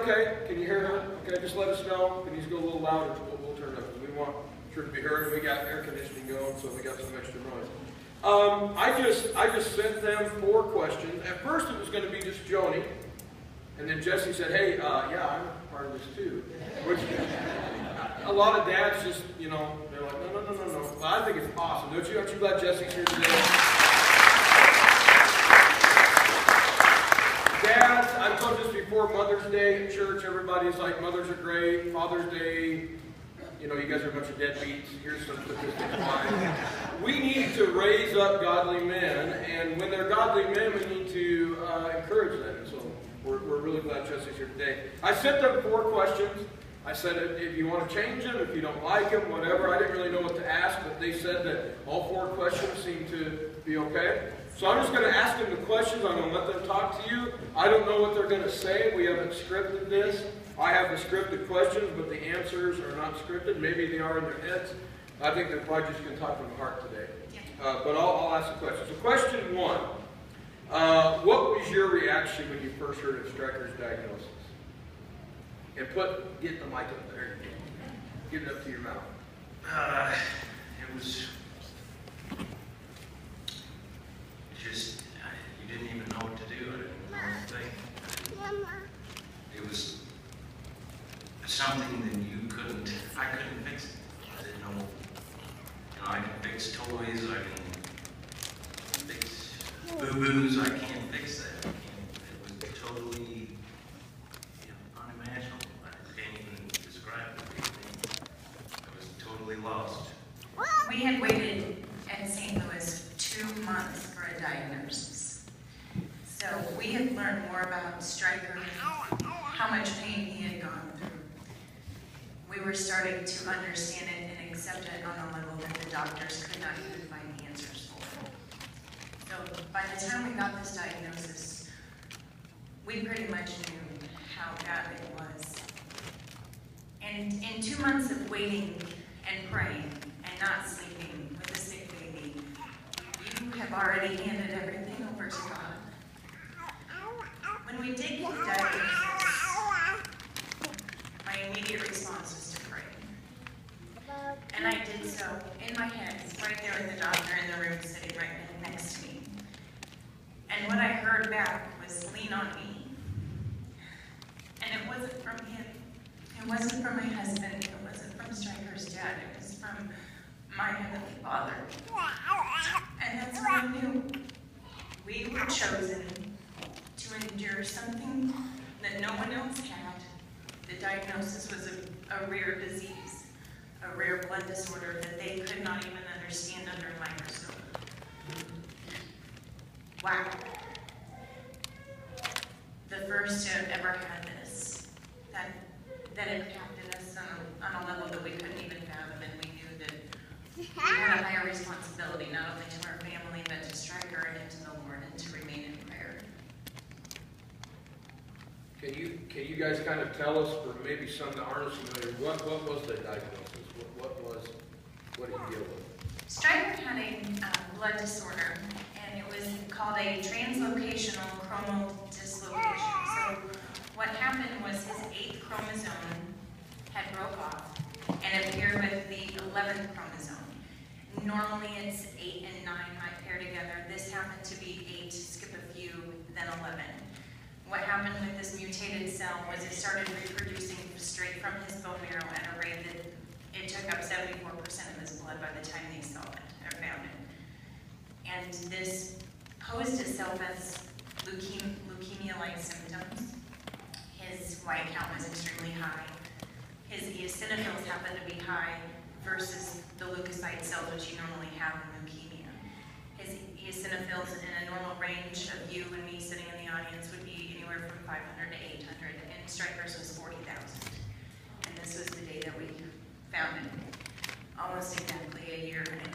okay? Can you hear her? Okay, just let us know. Can you just go a little louder? We'll turn it up. We want her to be heard. We got air conditioning going, so we got some extra noise. I just sent them 4 questions. At first it was going to be just Joni. And then Jesse said, hey, yeah, I'm part of this too. Which, a lot of dads just, you know, they're like, no. But I think it's awesome. Aren't you glad Jesse's here today? Dads, I've told this before, Mother's Day at church, everybody's like, mothers are great. Father's Day, you know, you guys are a bunch of deadbeats. Here's some statistics why. We need to raise up godly men, and when they're godly men, we need to encourage them. And so we're really glad Jesse's here today. I sent them 4 questions. I said, if you want to change them, if you don't like them, whatever. I didn't really know what to ask, but they said that all 4 questions seemed to be okay. So I'm just going to ask them the questions. I'm going to let them talk to you. I don't know what they're going to say. We haven't scripted this. I have the scripted questions, but the answers are not scripted. Maybe they are in their heads. I think they're probably just going to talk from the heart today. But I'll ask the questions. So question 1. What was your reaction when you first heard of Stryker's diagnosis? And get the mic up there. Get it up to your mouth. It was just, you didn't even know what to do. I didn't know what to think. It was something that I couldn't fix it. I didn't know, I can fix toys, I can fix boo-boos, I can't fix that. It was totally unimaginable. I can't even describe it. I was totally lost. We had waited at St. Louis 2 months for a diagnosis. So we had learned more about Stryker, how much pain he had gone through. We were starting to understand it and accept it on a level that the doctors could not even find the answers for. So by the time we got this diagnosis, we pretty much knew how bad it was. And in 2 months of waiting and praying and not sleeping with a sick baby, you have already handed everything over to God. When we did get the diagnosis, my immediate response was to pray. And I did so in my head, right there with the doctor in the room sitting right next to me. And what I heard back was, lean on me. And it wasn't from him. It wasn't from my husband. It wasn't from Stryker's dad. It was from my Heavenly Father. And that's when I knew we were chosen to endure something that no one else had. The diagnosis was a rare disease, a rare blood disorder that they could not even understand under a microscope. Wow. The first to have ever had this, that impacted us on a level that we couldn't even fathom, and we knew that we had a higher responsibility, not only to our family, but to Stryker and to the Lord, and to remain in prayer. Can you guys kind of tell us, for maybe some that aren't familiar, what was the diagnosis? What did you deal with? Stryker had a blood disorder, and it was called a translocational chromal dislocation. So what happened was his 8th chromosome had broke off and appeared with the 11th chromosome. Normally it's 8 and 9 might pair together. This happened to be 8, skip a few, then 11. What happened with this mutated cell was it started reproducing straight from his bone marrow at a rate that it took up 74% of his blood by the time they saw it or found it. And this posed itself as leukemia-like symptoms. His white count was extremely high. His eosinophils happened to be high versus the leukocyte cells, which you normally have in leukemia. His eosinophils in a normal range of you and me sitting in the audience would be anywhere from 500 to 800, and Stryker's was 40,000. And this was the day that we found it, almost exactly a year and